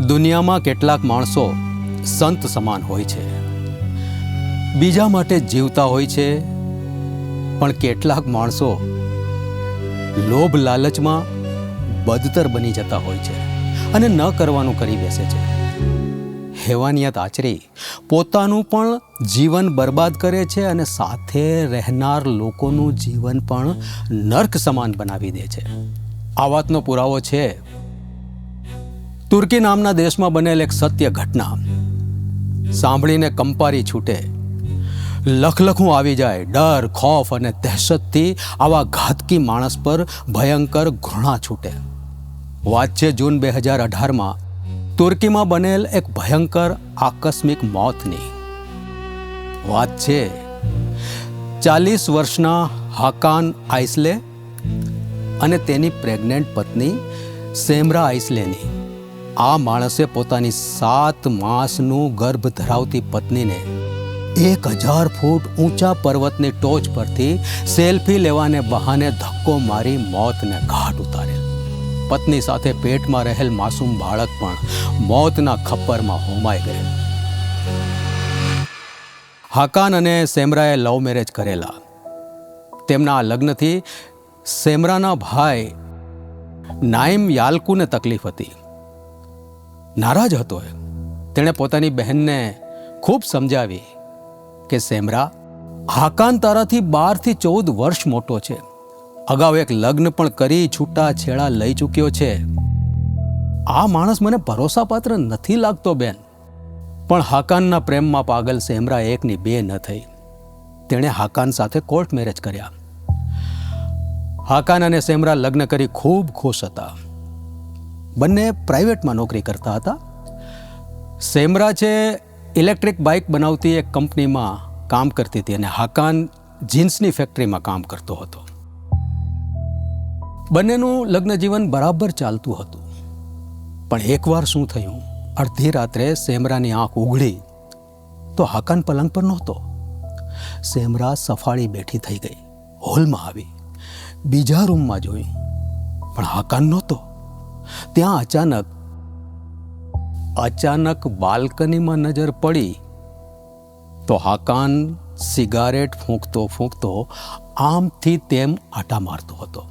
દુનિયામાં કેટલાક માણસો સંત સમાન હોય છે, બીજા માટે જીવતા હોય છે, પણ કેટલાક માણસો લોભ લાલચમાં બદતર બની જતા હોય છે અને ન કરવાનું કરી બેસે છે. હેવાનિયત આચરી પોતાનું પણ જીવન બરબાદ કરે છે અને સાથે રહેનાર લોકોનું જીવન પણ નર્ક સમાન બનાવી દે છે. આ વાતનો પુરાવો છે તુર્કી નામના દેશમાં બનેલ એક સત્ય ઘટના. સાંભળીને કંપારી છૂટે, લખલખું આવી જાય. ડર, ખોફ અને દહેશતથી આવા ઘાતકી માણસ પર ભયંકર ઘૃણા છૂટે. વાત છે જૂન 2018માં તુર્કીમાં બનેલ એક ભયંકર આકસ્મિક મોતની. વાત છે 40 વર્ષના હાકાન આઇસલે અને તેની પ્રેગ્નેન્ટ પત્ની સેમરા આઇસલેની. આ માણસે પોતાની 7 માસનું ગર્ભ ધરાવતી પત્નીને 1000 ફૂટ ઊંચા પર્વતની ટોચ પરથી સેલ્ફી લેવાને બહાને ધક્કો મારી મોતને ઘાટ ઉતારેલ. પત્ની સાથે પેટમાં રહેલ માસૂમ બાળક પણ મોતના ખપ્પરમાં હોમાઈ ગયેલ. હાકાન અને સેમરાએ લવ મેરેજ કરેલા. તેમના આ લગ્નથી સેમરાના ભાઈ નાઈમ યાલ્કુને તકલીફ હતી. નારાજ હતો. તેણે પોતાની બહેનને ખૂબ સમજાવી કે સેમરા, હાકાન તારાથી 12 થી 14 વર્ષ મોટો છે. અગાઉ એક લગ્ન પણ કરી છૂટા છેડા લઈ ચૂક્યો છે. આ માણસ મને ભરોસાપાત્ર નથી લાગતો બેન. પણ હાકાનના પ્રેમમાં પાગલ સેમરા એકની બે ન થઈ. તેણે હાકાન સાથે કોર્ટ મેરેજ કર્યા. હાકાન અને સેમરા લગ્ન કરી ખૂબ ખુશ હતા. બંને પ્રાઇવેટમાં નોકરી કરતા હતા. સેમરા છે ઇલેક્ટ્રિક બાઇક બનાવતી એક કંપનીમાં કામ કરતી હતી અને હાકાન જીન્સની ફેક્ટરીમાં કામ કરતો હતો. બંનેનું લગ્ન જીવન બરાબર ચાલતું હતું. પણ એકવાર શું થયું, અડધી રાત્રે સેમરાની આંખ ઉઘડી તો હાકાન પલંગ પર નહોતો. સેમરા સફાળી બેઠી થઈ ગઈ. હોલમાં આવી, બીજા રૂમમાં જોયું, પણ હાકાન નહોતો. ત્યાં અચાનક બાલ્કનીમાં નજર પડી તો હાકાન સિગારેટ ફૂંકતો આમથી તેમ આટા મારતો હતો.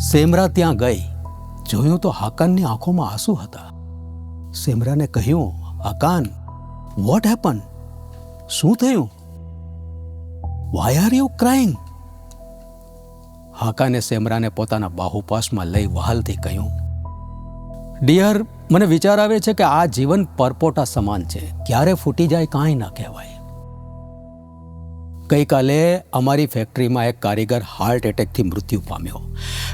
સેમરા ત્યાં ગઈ, જોયું તો હાકાનની આંખોમાં આંસુ હતા. સેમરાને કહ્યું, હાકાન, વોટ હેપન? શું થયું? Why are you crying? હાકાને સેમરાને પોતાના બાહુપાસમાં લઈ વહાલથી કહ્યું, ડિયર, મને વિચાર આવે છે કે આ જીવન પરપોટા સમાન છે, ક્યારે ફૂટી જાય કાંઈ ન કહેવાય. ગઈકાલે અમારી ફેક્ટરીમાં એક કારીગર હાર્ટ એટેકથી મૃત્યુ પામ્યો.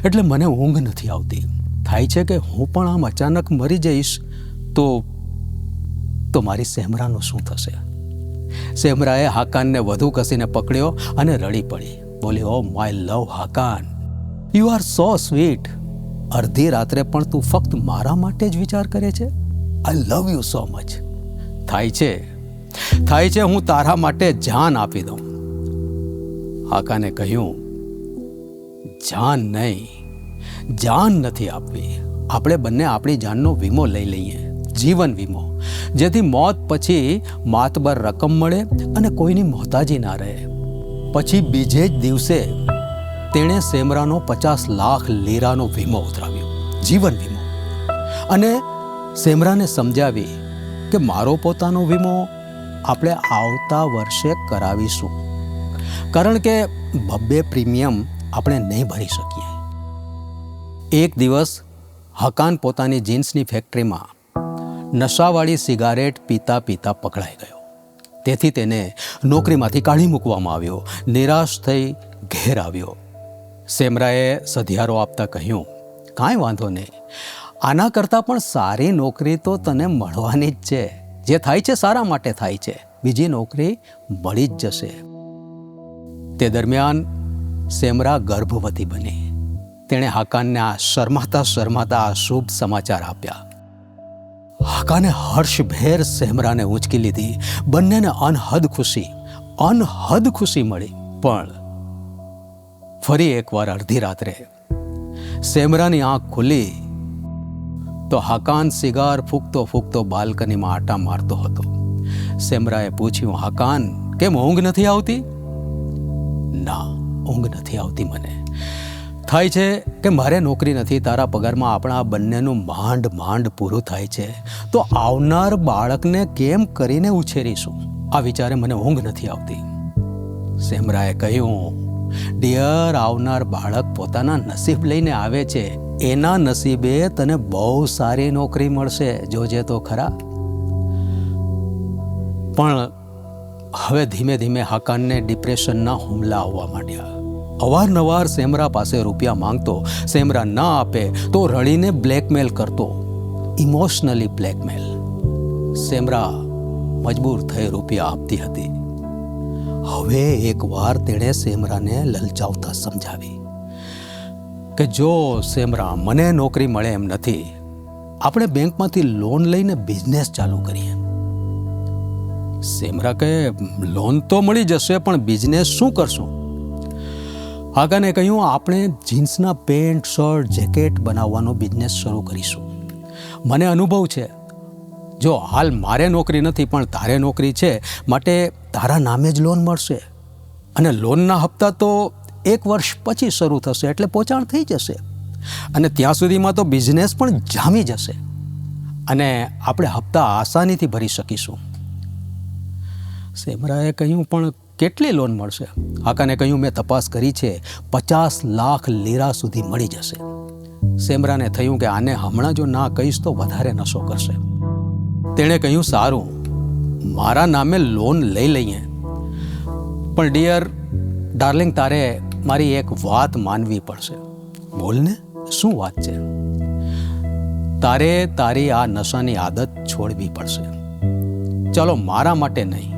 એટલે મને ઊંઘ નથી આવતી. થાય છે કે હું પણ આમ અચાનક મરી જઈશ તો મારી સેમરાનું શું થશે? સેમરાએ હાકાનને વધુ કસીને પકડ્યો અને રડી પડી. બોલી, oh my love Hakan, you are so sweet. અડધી રાત્રે પણ તું ફક્ત મારા માટે જ વિચાર કરે છે. આઈ લવ યુ સો મચ. થાય છે હું તારા માટે જાન આપી દઉં. હાકાને કહ્યું, જાન નહીં, જાન નથી આપવી. આપણે બંને આપણી જાનનો વીમો લઈ લઈએ, જીવન વીમો, જેથી મોત પછી માતબર રકમ મળે અને કોઈની મોહતાજી ના રહે. પછી બીજે જ દિવસે તેણે સેમરાનો 50 લાખ લીરાનો વીમો ઉતરાવ્યો, જીવન વીમો. અને સેમરાને સમજાવી કે મારો પોતાનો વીમો આપણે આવતા વર્ષે કરાવીશું, કારણ કે 2 પ્રીમિયમ આપણે નહીં ભરી શકીએ. એક દિવસ હકાન પોતાની જીન્સની ફેક્ટરીમાં નશાવાળી સિગારેટ પીતા પકડાઈ ગયો. તેથી તેને નોકરીમાંથી કાઢી મૂકવામાં આવ્યો. નિરાશ થઈ ઘેર આવ્યો. સેમરાએ સધિયારો આપતા કહ્યું, કાંઈ વાંધો નહીં, આના કરતાં પણ સારી નોકરી તો તને મળવાની જ છે. જે થાય છે સારા માટે થાય છે. બીજી નોકરી મળી જ જશે. તે દરમિયાન સેમરા ગર્ભવતી બની. તેણે હાકાનને આ શરમાતા શુભ સમાચાર આપ્યા. હાકાને હર્ષભેર સેમરાને ઊંચકી લીધી. બંનેને અનહદ ખુશી મળી. પણ ફરી એકવાર અડધી રાત્રે સેમરાની આંખ ખુલી તો હાકાન સિગાર ફૂંકતો ફૂંકતો બાલ્કનીમાં આટા મારતો હતો. સેમરાએ પૂછ્યું, હાકાન, કેમ ઊંઘ નથી આવતી? ના, ઊંઘ નથી આવતી મને. થાય છે કે મારે નોકરી નથી, તારા પગારમાં આપણા બંનેનું માંડ માંડ પૂરું થાય છે, તો આવનાર બાળકને કેમ કરીને ઉછેરીશું? આ વિચારે મને ઊંઘ નથી આવતી. સેમરાએ કહ્યું, ડિયર, આવનાર બાળક પોતાના નસીબ લઈને આવે છે. એના નસીબે તને બહુ સારી નોકરી મળશે, જોજે તો ખરા. પણ હવે ધીમે ધીમે હાકાનને ડિપ્રેશનના હુમલા આવવા માંડ્યા. અવારનવાર સેમરા પાસે રૂપિયા માંગતો. સેમરા ના આપે તો રડીને બ્લેકમેલ કરતો, ઇમોશનલી બ્લેકમેલ. સેમરા મજબૂર થઈ રૂપિયા આપતી હતી. હવે એકવાર તેણે સેમરાને લલચાવતા સમજાવી કે જો સેમરા, મને નોકરી મળે એમ નથી, આપણે બેંકમાંથી લોન લઈને બિઝનેસ ચાલુ કરીએ. સેમરા કહે, લોન તો મળી જશે, પણ બિઝનેસ શું કરશું? હાકાને કહ્યું, આપણે જીન્સના પેન્ટ, શર્ટ, જેકેટ બનાવવાનો બિઝનેસ શરૂ કરીશું. મને અનુભવ છે. જો હાલ મારે નોકરી નથી, પણ તારે નોકરી છે, માટે તારા નામે જ લોન મળશે. અને લોનના હપ્તા તો 1 વર્ષ પછી શરૂ થશે, એટલે પહોંચાણ થઈ જશે. અને ત્યાં સુધીમાં તો બિઝનેસ પણ જામી જશે અને આપણે હપ્તા આસાનીથી ભરી શકીશું. સેમરાએ કહ્યું, પણ કેટલી લોન મળશે? હાકાને કહ્યું, મેં તપાસ કરી છે, 50 લાખ લીરા સુધી મળી જશે. સેમરાને થયું કે આને હમણાં જો ના કહીશ તો વધારે નશો કરશે. તેણે કહ્યું, સારું, મારા નામે લોન લઈ લઈએ, પણ ડિયર ડાર્લિંગ, તારે મારી એક વાત માનવી પડશે. બોલને, શું વાત છે? તારે તારી આ નશાની આદત છોડવી પડશે. ચાલો, મારા માટે નહીં,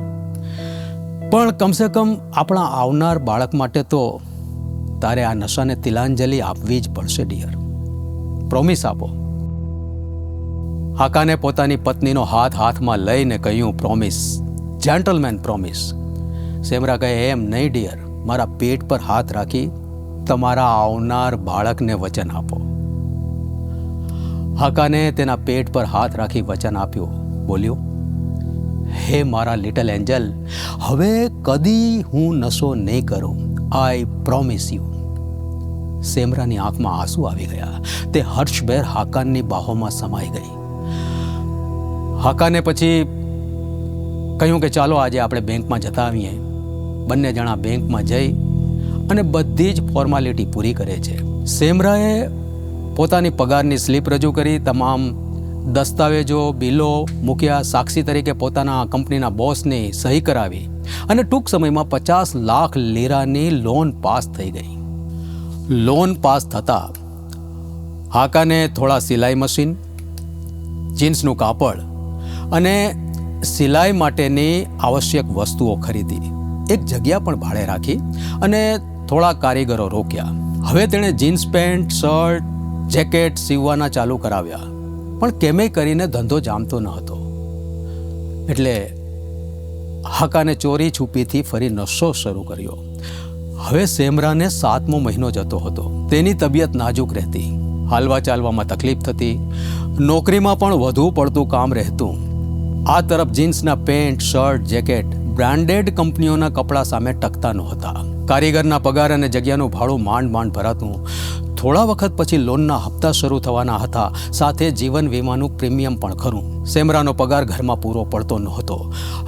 પણ કમસે કમ આપણા આવનાર બાળક માટે તો તારે આ નશાને તિલાંજલિ આપવી જ પડશે ડિયર. પ્રોમિસ આપો. હાકાને પોતાની પત્નીનો હાથ હાથમાં લઈને કહ્યું, પ્રોમિસ, જેન્ટલમેન પ્રોમિસ. સેમરા કહે, એમ નહીં ડિયર, મારા પેટ પર હાથ રાખી તમારા આવનાર બાળકને વચન આપો. હાકાને તેના પેટ પર હાથ રાખી વચન આપ્યું. બોલ્યું, હે મારા લિટલ એન્જલ, હવે કદી હું નશો નહીં કરું. આઈ પ્રોમિસ યુ. સેમરાની આંખમાં આંસુ આવી ગયા. તે હર્ષભેર હાકાનની બાહોમાં સમાઈ ગઈ. હાકાને પછી કહ્યું કે ચાલો આજે આપણે બેંકમાં જતા આવીએ. બંને જણા બેંકમાં જઈ અને બધી જ ફોર્માલિટી પૂરી કરે છે. સેમરાએ પોતાની પગારની સ્લીપ રજૂ કરી, તમામ દસ્તાવેજો, બિલો મૂક્યા, સાક્ષી તરીકે પોતાના કંપનીના બોસની સહી કરાવી અને ટૂંક સમયમાં 50 લાખ લીરાની લોન પાસ થઈ ગઈ. લોન પાસ થતાં હાકાને થોડા સિલાઈ મશીન, જીન્સનું કાપડ અને સિલાઈ માટેની આવશ્યક વસ્તુઓ ખરીદી. એક જગ્યા પણ ભાડે રાખી અને થોડા કારીગરો રોક્યા. હવે તેણે જીન્સ પેન્ટ, શર્ટ, જેકેટ સીવવાના ચાલુ કરાવ્યા, પણ કેમે કરીને ધંધો જામતો ન હતો. એટલે હાકાને ચોરી છુપીથી ફરી નશો શરૂ કર્યો. હવે સેમરાને 7મો મહિનો જતો હતો. તેની તબિયત નાજુક રહેતી, હાલવા ચાલવામાં તકલીફ થતી, નોકરીમાં પણ વધુ પડતું કામ રહેતું. આ તરફ જીન્સના પેન્ટ, શર્ટ, જેકેટ બ્રાન્ડેડ કંપનીઓના કપડાં સામે ટકતા નહોતા. કારીગરના પગાર અને જગ્યાનું ભાડું માંડ માંડ ભરાતું. થોડા વખત પછી લોનના હપ્તા શરૂ થવાના હતા, સાથે જીવન વીમાનું પ્રીમિયમ પણ ખરું. સેમરાનો પગાર ઘરમાં પૂરો પડતો નહોતો.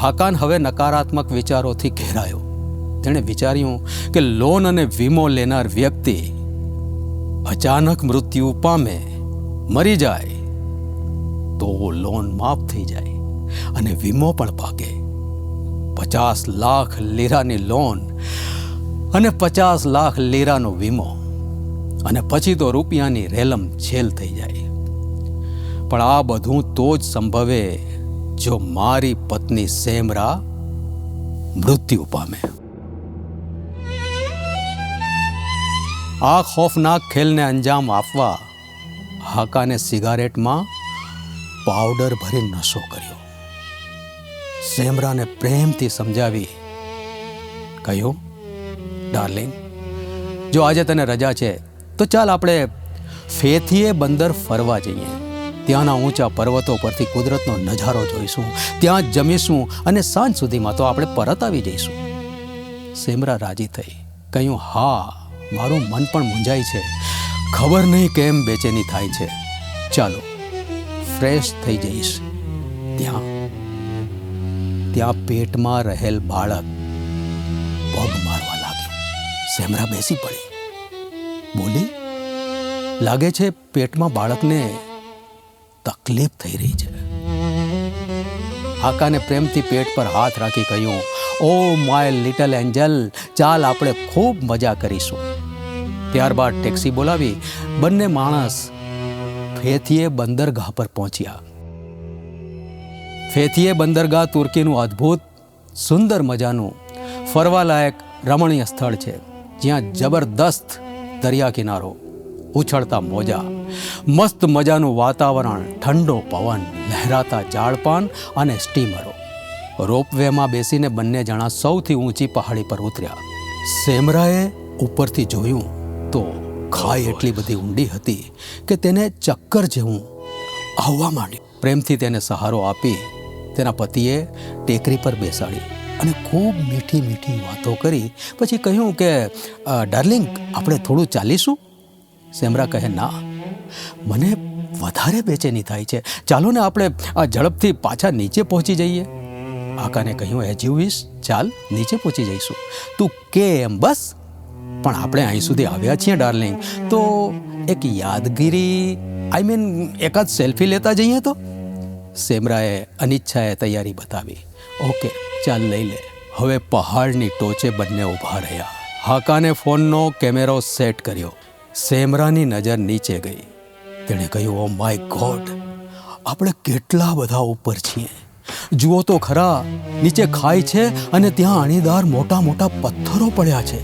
હાકાન હવે નકારાત્મક વિચારોથી ઘેરાયો. તેણે વિચાર્યું કે લોન અને વીમો લેનાર વ્યક્તિ અચાનક મૃત્યુ પામે, મરી જાય તો લોન માફ થઈ જાય અને વીમો પણ ભાગે. 50 લાખ લીરાની લોન અને 50 લાખ લીરાનો વીમો, અને પછી તો રૂપિયાની રેલમ છેલ થઈ જાય. પણ આ બધું તો જ સંભવે જો મારી પત્ની સેમરા મૃત્યુ પામે. આ ખોફનાક ખેલને અંજામ આપવા હાકાને સિગારેટમાં પાવડર ભરી નશો કર્યો. સેમરાને પ્રેમથી સમજાવી કહ્યું, ડાર્લિંગ, જો આજે તને રજા છે તો ચાલ આપણે ફેથીએ બંદર ફરવા જઈએ. ત્યાંના ઊંચા પર્વતો પરથી કુદરતનો નજારો જોઈશું, ત્યાં જ જમીશું અને સાંજ સુધીમાં તો આપણે પરત આવી જઈશું. સેમરા રાજી થઈ, કહ્યું, હા, મારું મન પણ મૂંઝાય છે, ખબર નહીં કેમ બેચેની થાય છે. ચાલો, ફ્રેશ થઈ જઈશ. ત્યાં પેટમાં રહેલ બાળક પગ મારવા લાગ્યું. સેમરા બેસી પડી, બોલી, લાગે છે પેટમાં બાળકને તકલીફ થઈ રહી છે. આકાને પ્રેમથી પેટ પર હાથ રાખી કહ્યું, ઓ માય લિટલ એન્જલ, ચાલ આપણે ખૂબ મજા કરીશું. ત્યારબાદ ટેક્સી બોલાવી બંને માણસ ફેથીએ બંદરગાહ પર પહોંચ્યા. ફેથીએ બંદરગાહ તુર્કીનું અદ્ભુત સુંદર મજાનું ફરવાલાયક રમણીય સ્થળ છે, જ્યાં જબરદસ્ત દરિયા કિનારો, ઉછળતા મોજા, મસ્ત મજાનું વાતાવરણ, ઠંડો પવન, લહેરાતા ઝાડપાન અને સ્ટીમરો. રોપવેમાં બેસીને બંને જણા સૌથી ઊંચી પહાડી પર ઉતર્યા. સેમરાએ ઉપરથી જોયું તો ખાઈ એટલી બધી ઊંડી હતી કે તેને ચક્કર જેવું આવવા માંડ્યું. પ્રેમથી તેને સહારો આપી તેના પતિએ ટેકરી પર બેસાડી અને ખૂબ મીઠી મીઠી વાતો કરી. પછી કહ્યું કે ડાર્લિંગ, આપણે થોડું ચાલીશું? સેમરા કહે, ના, મને વધારે બેચેની થાય છે, ચાલો ને આપણે ઝડપથી પાછા નીચે પહોંચી જઈએ. આકાને કહ્યું, એજ યુ વિશ, ચાલ નીચે પહોંચી જઈશું, તું કે એમ બસ. પણ આપણે અહીં સુધી આવ્યા છીએ ડાર્લિંગ, તો એક યાદગીરી એકાદ સેલ્ફી લેતા જઈએ તો. સેમરાએ અનિચ્છાએ તૈયારી બતાવી. ઓકે, ચાલ લઈ લે. હવે પહાડની ટોચે બંને ઊભા રહ્યા. હાકાને ફોનનો કેમેરો સેટ કર્યો. સેમરાની નજર નીચે ગઈ. તેણે કહ્યું, ઓ માય ગોડ, આપણે કેટલા બધા ઉપર છીએ. જુઓ તો ખરા, નીચે ખાઈ છે અને ત્યાં અણીદાર મોટા મોટા પથ્થરો પડ્યા છે.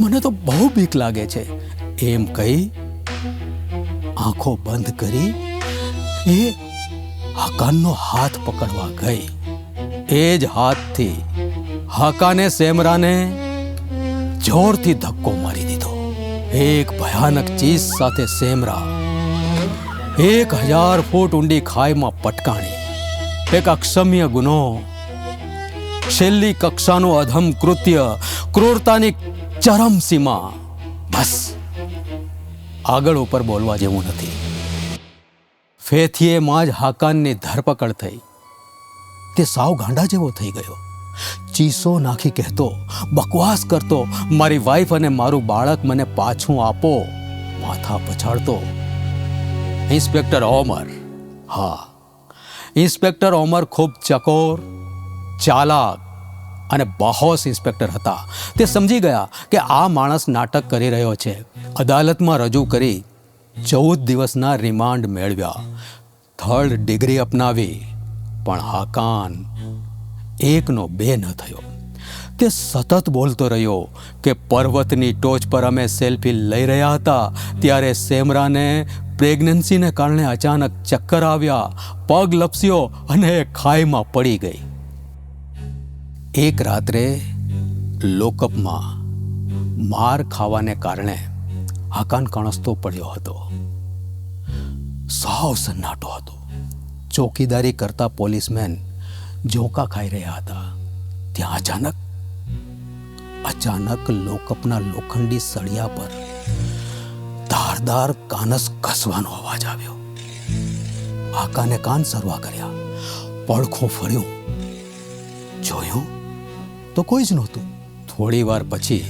મને તો બહુ બીક લાગે છે. એમ કહી આંખો બંધ કરી એ હાકાનનો હાથ પકડવા ગઈ. એ જ હાથથી હાકાને સેમરાને જોરથી ધક્કો મારી દીધો. એક ભયાનક ચીજ સાથે સેમરા 1000 ફૂટ ઊંડી ખાઈમાં પટકાણી. એક અક્ષમ્ય ગુનો, છેલ્લી કક્ષાનું અધમ કૃત્ય, ક્રૂરતાની ચરમ સીમા. બસ, આગળ ઉપર બોલવા જેવું નથી. ફેથીએમાં જ હાકાનની ધરપકડ થઈ. તે સાવ ગાંડા જેવો થઈ ગયો. ચીસો નાખી કહેતો, બકવાસ કરતો, મારી વાઈફ અને મારું બાળક મને પાછું આપો. માથા પછાડતો. ઇન્સ્પેક્ટર ઓમર, હા, ઇન્સ્પેક્ટર ઓમર ખૂબ ચકોર, ચાલાક અને બાહોશ ઇન્સ્પેક્ટર હતા. તે સમજી ગયા કે આ માણસ નાટક કરી રહ્યો છે. અદાલતમાં રજૂ કરી 14 દિવસના રિમાન્ડ મેળવ્યા. 3rd ડિગ્રી અપનાવી. પણ હાકાન 1નો 2 ન થયો. તે સતત બોલતો રહ્યો કે પર્વતની ટોચ પર અમે સેલ્ફી લઈ રહ્યા હતા ત્યારે સેમરાને પ્રેગ્નન્સીને કારણે અચાનક ચક્કર આવ્યા, પગ લપસ્યો અને ખાઈમાં પડી ગઈ. એક રાત્રે લોકઅપમાં માર ખાવાને કારણે હાકાન કણસતો પડ્યો હતો. સાવ સન્નાટો હતો. ચોકીદારી કરતા પોલીસમેન ઝોકા ખાઈ રહ્યા હતા. ત્યાં અચાનક લોકઅપના લોખંડી સળિયા પર ધારદાર કાનસ ઘસવાનો અવાજ આવ્યો. આકાને કાન સરવા કર્યા. પડખું ફર્યું, જોયું તો કોઈ જ નહોતું. થોડી વાર પછી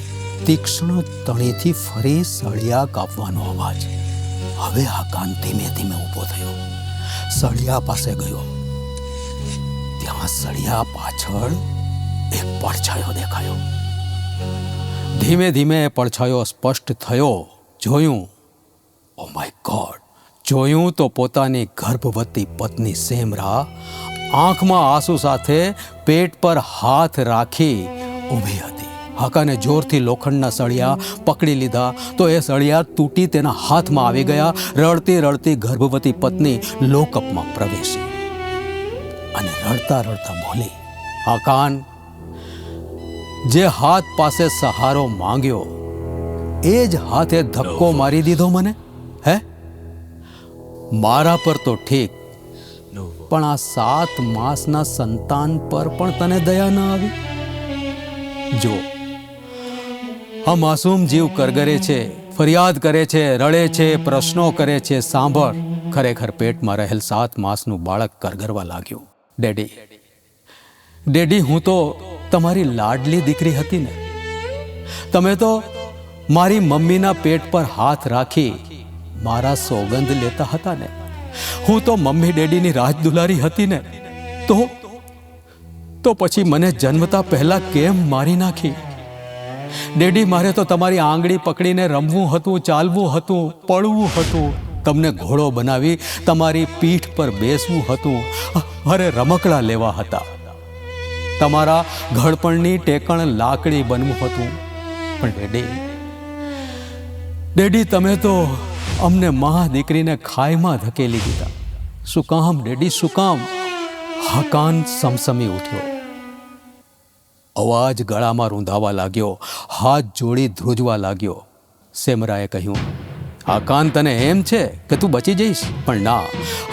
તીક્ષ્ણ તણીથી ફરી સળિયા કાપવાનો અવાજ. હવે આકાન ધીમે ધીમે ઊભો થયો. સળિયા પાસે ગયો. ત્યાં સળિયા પાછળ એક પડછાયો દેખાયો. ધીમે ધીમે પડછાયો સ્પષ્ટ થયો. જોયું, ઓ માય ગોડ, જોયું તો પોતાની ગર્ભવતી પત્ની સેમરા આંખમાં આંસુ સાથે પેટ પર હાથ રાખી ઊભી હતી. હાકાને જોરથી લોખંડના સળિયા પકડી લીધા તો એ સળિયા તૂટી તેના હાથમાં આવી ગયા. રડતી રડતી ગર્ભવતી પત્ની લોકઅપમાં પ્રવેશી અને રડતા રડતા બોલી, હાકાન, જે હાથ પાસે સહારો માંગ્યો એ જ હાથે ધક્કો મારી દીધો મને. હે, મારા પર તો ઠીક, પણ આ 7 માસના સંતાન પર પણ તને દયા ન આવી? જો આ માસૂમ જીવ કરગરે છે, ફરિયાદ કરે છે, રડે છે, પ્રશ્નો કરે છે. સાંભળ, ખરેખર પેટમાં રહેલ 7 માસનું બાળક કરગરવા લાગ્યું. ડેડી, હું તો તમારી લાડલી દીકરી હતી ને. તમે તો મારી મમ્મીના પેટ પર હાથ રાખી મારા સોગંદ લેતા હતા ને. હું તો મમ્મી ડેડીની રાજ દુલારી હતી ને. તો પછી મને જન્મતા પહેલા કેમ મારી નાખી? ડેડી, મારે તો તમારી આંગળી પકડીને રમવું હતું, ચાલવું હતું, પડવું હતું, તમને ઘોડો બનાવી તમારી પીઠ પર બેસવું હતું. અરે રમકડા લેવા હતા, તમારા ઘડપણની ટેકણ લાકડી બનવું હતું. પણ ડેડી, તમે તો અમને મા દીકરીને ખાઈમાં ધકેલી દીધા. શું કામ ડેડી, શું કામ? હાકાન સમસમી ઉઠ્યો. અવાજ ગળામાં રૂંધાવા લાગ્યો, હાથ જોડી ધ્રુજવા લાગ્યો. સેમરાએ કહ્યું, હાકાન, તને એમ છે કે તું બચી જઈશ? પણ ના,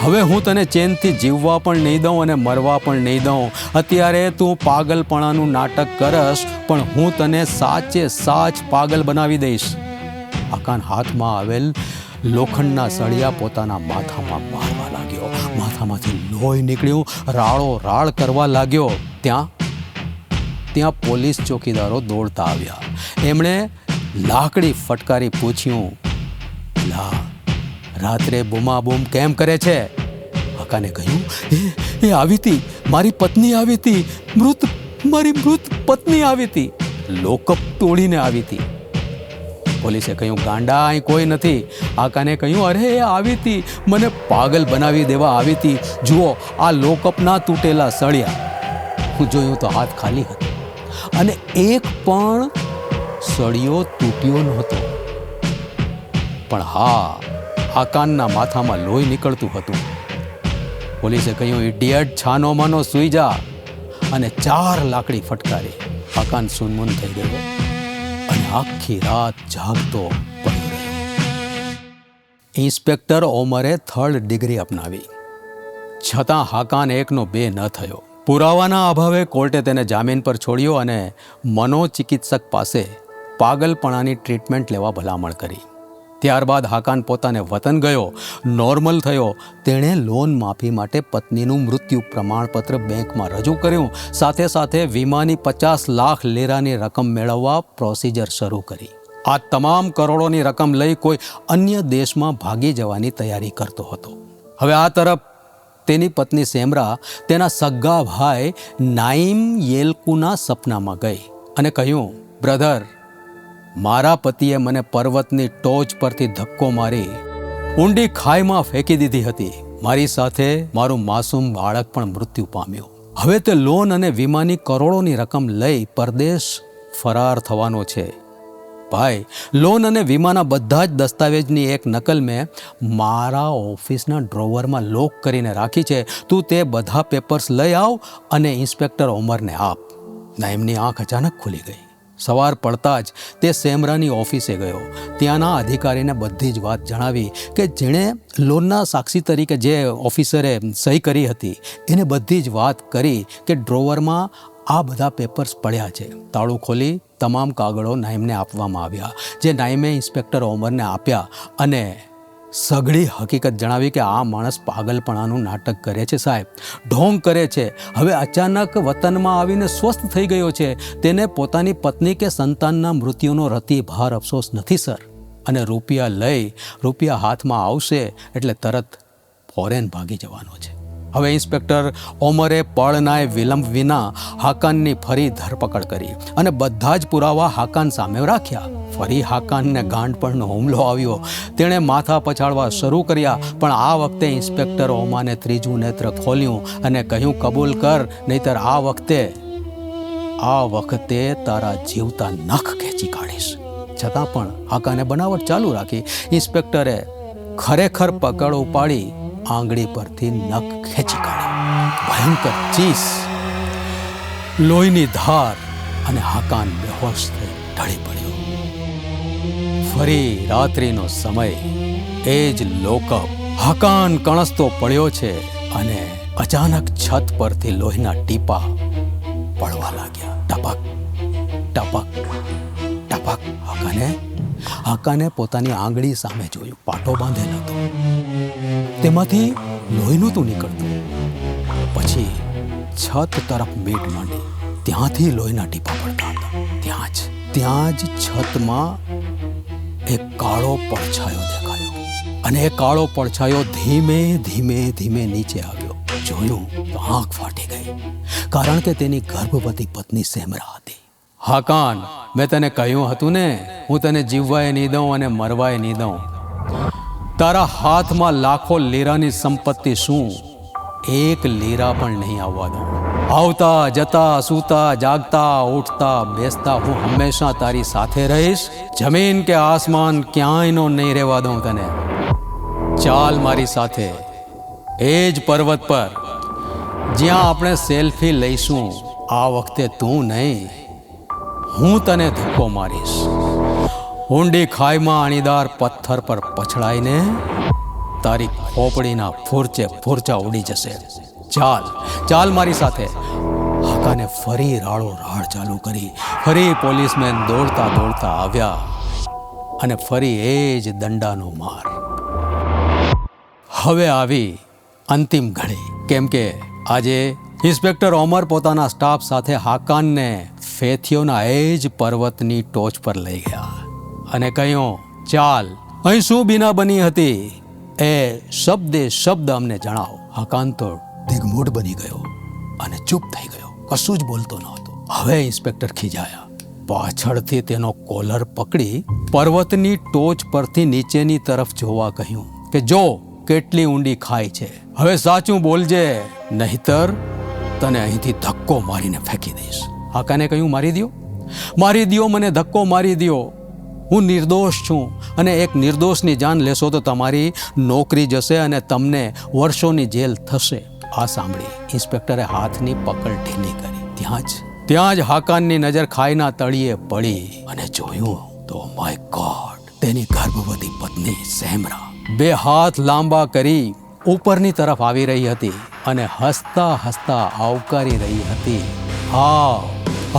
હવે હું તને ચેનથી જીવવા પણ નહીં દઉં અને મરવા પણ નહીં દઉં. અત્યારે તું પાગલપણાનું નાટક કરશ, પણ હું તને સાચે સાચ પાગલ બનાવી દઈશ. હાકાન હાથમાં આવેલ લોખંડના સળિયા પોતાના માથામાં મારવા લાગ્યો. માથામાંથી લોહી નીકળ્યું, રાળો રાળ કરવા લાગ્યો. ત્યાં પોલીસ ચોકીદારો દોડતા આવ્યા. એમણે લાકડી ફટકારી પૂછ્યું, રાત્રે બૂમાબૂમ કેમ કરે છે? હાકાને કહ્યું, એ આવી હતી, મારી પત્ની આવી હતી, મારી મૃત પત્ની આવી હતી, લોકઅપ તોડીને આવી હતી. પોલીસે કહ્યું, ગાંડા, અહીં કોઈ નથી. હાકાને કહ્યું, અરે એ આવી હતી, મને પાગલ બનાવી દેવા આવી હતી. જુઓ, આ લોકઅપના તૂટેલા સળિયા. હું જોયું તો હાથ ખાલી હતો અને એક પણ સળિયો તૂટ્યો નહોતો. પણ હા, હાકાનના માથામાં લોહી નીકળતું હતું. પોલીસે કહ્યું, ઇડિયટ, છાનો માનો સૂઈ જા. અને 4 લાકડી ફટકારી. હાકાન સુનમુન થઈ ગયો અને આખી રાત જાગતો પડ્યો રહ્યો. ઇન્સ્પેક્ટર ઓમરે 3rd ડિગ્રી અપનાવી, છતાં હાકાન 1નો 2 ન થયો. પુરાવાના અભાવે કોર્ટે તેને જામીન પર છોડ્યો અને મનોચિકિત્સક પાસે પાગલપણાની ટ્રીટમેન્ટ લેવા ભલામણ કરી. ત્યારબાદ હાકાન પોતાને વતન ગયો, નોર્મલ થયો. તેણે લોન માફી માટે પત્નીનું મૃત્યુ પ્રમાણપત્ર બેંકમાં રજૂ કર્યું. સાથે સાથે વીમાની 50 લાખ લીરાની રકમ મેળવવા પ્રોસિજર શરૂ કરી. આ તમામ કરોડોની રકમ લઈ કોઈ અન્ય દેશમાં ભાગી જવાની તૈયારી કરતો હતો. હવે આ તરફ તેની પત્ની સેમરા તેના સગા ભાઈ નાઈમ યેલકુના સપનામાં ગઈ અને કહ્યું, બ્રધર, મારા પતિએ મને પર્વતની ટોચ પરથી ધક્કો મારી ઊંડી ખાઈમાં ફેંકી દીધી હતી. મારી સાથે મારું માસૂમ બાળક પણ મૃત્યુ પામ્યું. હવે તે લોન અને વીમાની કરોડોની રકમ લઈ પરદેશ ફરાર થવાનો છે. ભાઈ, લોન અને વીમાના બધા જ દસ્તાવેજની એક નકલ મેં મારા ઓફિસના ડ્રોવરમાં લોક કરીને રાખી છે. તું તે બધા પેપર્સ લઈ આવ અને ઇન્સ્પેક્ટર ઓમરને આપ. નાઈમની આંખ અચાનક ખુલી ગઈ. સવાર પડતા જ તે સેમરાની ઓફિસે ગયો. ત્યાંના અધિકારીને બધી જ વાત જણાવી કે જેણે લોનના સાક્ષી તરીકે જે ઓફિસરે સહી કરી હતી એને બધી જ વાત કરી કે ડ્રોવરમાં આ બધા પેપર્સ પડ્યા છે. તાળું ખોલી તમામ કાગળો નાઈમને આપવામાં આવ્યા, જે નાઈમે ઇન્સ્પેક્ટર ઓમરને આપ્યા અને સઘળી હકીકત જણાવી કે આ માણસ પાગલપણાનું નાટક કરે છે સાહેબ, ઢોંગ કરે છે. હવે અચાનક વતનમાં આવીને સ્વસ્થ થઈ ગયો છે. તેને પોતાની પત્ની કે સંતાનના મૃત્યુનો રતિ ભાર અફસોસ નથી સર. અને રૂપિયા હાથમાં આવશે એટલે તરત ફોરેન ભાગી જવાનો છે. હવે ઇન્સ્પેક્ટર ઓમરે પળનાય વિલંબ વિના હાકાનની ફરી ધરપકડ કરી અને બધા જ પુરાવા હાકાન સામે રાખ્યા. ફરી હાકાનને ગાંડપણનો હુમલો આવ્યો. તેણે માથા પછાડવા શરૂ કર્યા, પણ આ વખતે ઇન્સ્પેક્ટર ઓમાને 3જું નેત્ર ખોલ્યું અને કહ્યું, કબૂલ કર, નહીતર આ વખતે તારા જીવતા નખ ખેંચી કાઢીશ. છતાં પણ હાકાને બનાવટ ચાલુ રાખી. ઇન્સ્પેક્ટરે ખરેખર પકડ ઉપાડી આંગળી પરથી નખ ખેંચી કાઢ્યો. ભયંકર ચીસ, લોહીની ધાર અને હાકાન બેહોશ થઈ ઢળી પડ્યો. ફરી રાત્રિનો સમય, એ જ લોકઅપ. હાકાન કણસતો પડ્યો છે અને અચાનક છત પરથી લોહીના ટીપા પડવા લાગ્યા. ટપક ટપક ટપક. હાકાને પોતાની આંગળી સામે જોયું. પાટો બાંધેલ હતો, તેમાંથી લોહી નહોતું નીકળતું. પછી છત તરફ મીટ માંડી, ત્યાંથી લોહીના ટીપા પડતા હતા. ત્યાં જ છતમાં એક કાળો પડછાયો દેખાયો અને એ કાળો પડછાયો ધીમે ધીમે ધીમે નીચે આવ્યો. જોયું તો આંખ ફાટી ગઈ, કારણ કે તેની ગર્ભવતી પત્ની સેમરા હતી. હાકાન, મેં તને કહ્યું હતું ને, હું તને જીવવાય નહીં દઉં અને મરવાય નહીં દઉં. તારા હાથમાં લાખો લીરાની સંપત્તિ શું, એક લીરા પણ નહીં આવવા દઉં. આવતા જતા, સૂતા જાગતા, ઉઠતા બેસતા હું હંમેશા તારી સાથે રહીશ. જમીન કે આસમાન ક્યાંય નો નહીં રહેવા દઉં તને. ચાલ મારી સાથે એ જ પર્વત પર જ્યાં આપણે સેલ્ફી લઈશું. આ વખતે તું નહીં, હું તને ધક્કો મારીશ. ઊંડી ખાઈમાં અણીદાર પથ્થર પર પછડાઈને તારી ખોપડીના ફૂરચા ઉડી જશે. ચાલ ચાલ મારી સાથે. હાકાને ફરી રાડો રાડ ચાલુ કરી. ફરી પોલીસમેન દોડતા દોડતા આવ્યા અને ફરી એ જ દંડાનો માર. હવે આવી અંતિમ ઘડી, કેમ કે આજે ઇન્સ્પેક્ટર ઓમર પોતાના સ્ટાફ સાથે હાકાનને ફેથિયોના એ જ પર્વતની ટોચ પર લઈ ગયા અને કહ્યું, ચાલ અહીં શું બીના બની હતી એ શબ્દે શબ્દ અમને જણાવો. હાકાન તો દિગ્મૂઢ બની ગયો અને ચૂપ થઈ ગયો, કશું જ બોલતો નહોતો. હવે ઇન્સ્પેક્ટર ખીજાયા. પાછળથી તેનો કોલર પકડી પર્વતની ટોચ પરથી નીચેની તરફ જોવા કહ્યું કે જો કેટલી ઊંડી ખાઈ છે. હવે સાચું બોલજે, નહીતર તને અહીંથી ધક્કો મારીને ફેંકી દઈશ. હાકાને કહ્યું, મારી દ્યો, મને ધક્કો મારી દ્યો. હું નિર્દોષ છું અને એક નિર્દોષની જાન લેશો તો તમારી નોકરી જશે અને તમને વર્ષોની જેલ થશે. આ સાંભળી ઇન્સ્પેક્ટરે હાથની પકડ ઢીલી કરી. ત્યાં જ હાકાનની નજર ખાઈના તળિયે પડી અને જોયું તો માય ગોડ, તેની ગર્ભવતી પત્ની સેમરા બે હાથ લાંબા કરી ઉપરની તરફ આવી રહી હતી અને હસતા હસતા આવકારી રહી હતી. આવ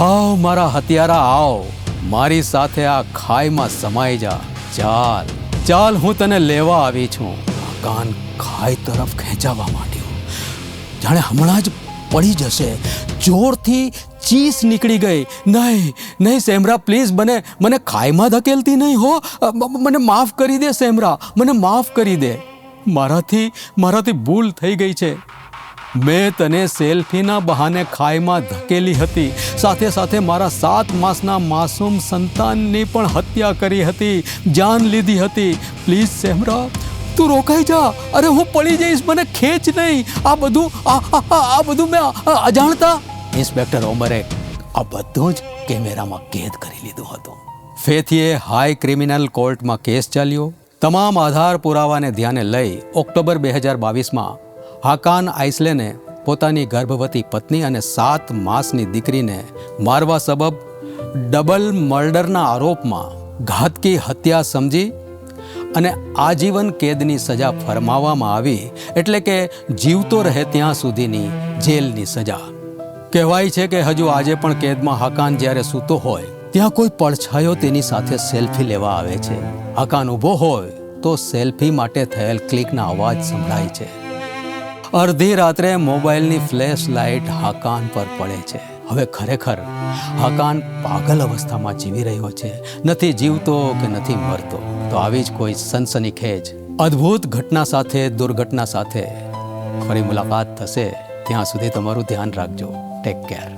આવ મારા હત્યારા, આવ મારી સાથે આ ખાઈમાં સમાઈ જા. ચાલ ચાલ, હું તને લેવા આવી છું. હાકાન ખાઈ તરફ ખેંચાવા માંડ્યો, જાણે હમણાં જ પડી જશે. જોરથી ચીસ નીકળી ગઈ. નહીં સેમરા, પ્લીઝ મને ખાઈમાં ધકેલતી નહીં હો. મને માફ કરી દે સેમરા, મને માફ કરી દે. મારાથી ભૂલ થઈ ગઈ છે. મેં તને સેલ્ફીના બહાને ખાઈમાં ધકેલી હતી. સાથે સાથે મારા 7 માસના માસૂમ સંતાનની પણ હત્યા કરી હતી, જાન લીધી હતી. પ્લીઝ સેમરા, તું રોકાઈ જા. અરે હું પડી જઈશ, મને ખેંચ નહીં. આ બધું મેં અજાણતા. ઇન્સ્પેક્ટર ઓમરે આ બધું જ કેમેરામાં કેદ કરી લીધું હતું. ફેથીએ હાઈ ક્રિમિનલ કોર્ટમાં કેસ ચાલ્યો. તમામ આધાર પુરાવાને ધ્યાને લઈ ઓક્ટોબર 2022માં હાકાન આઇસલેને પોતાની ગર્ભવતી પત્ની અને 7 માસની દીકરીને મારવા સબબ ડબલ મર્ડરના આરોપમાં ઘાતકી હત્યા સમજી અને આજીવન કેદની સજા ફરમાવવામાં આવી. એટલે કે જીવતો રહે ત્યાં સુધીની જેલની સજા. કહેવાય છે કે હજુ આજે પણ કેદમાં હાકાન જ્યારે સૂતો હોય ત્યાં કોઈ પડછાયો તેની સાથે સેલ્ફી લેવા આવે છે. હાકાન ઊભો હોય તો સેલ્ફી માટે થયેલ ક્લિકના અવાજ સંભળાય છે. અડધી રાત્રે મોબાઈલની ફ્લેશ લાઇટ હાકાન પર પડે છે. હવે ખરેખર હાકાન પાગલ અવસ્થામાં જીવી રહ્યો છે, નથી જીવતો કે નથી મરતો. તો આવી જ કોઈ સનસનીખેજ અદ્ભુત ઘટના સાથે, દુર્ઘટના સાથે ફરી મુલાકાત થશે. ત્યાં સુધી તમારું ધ્યાન રાખજો. Take care.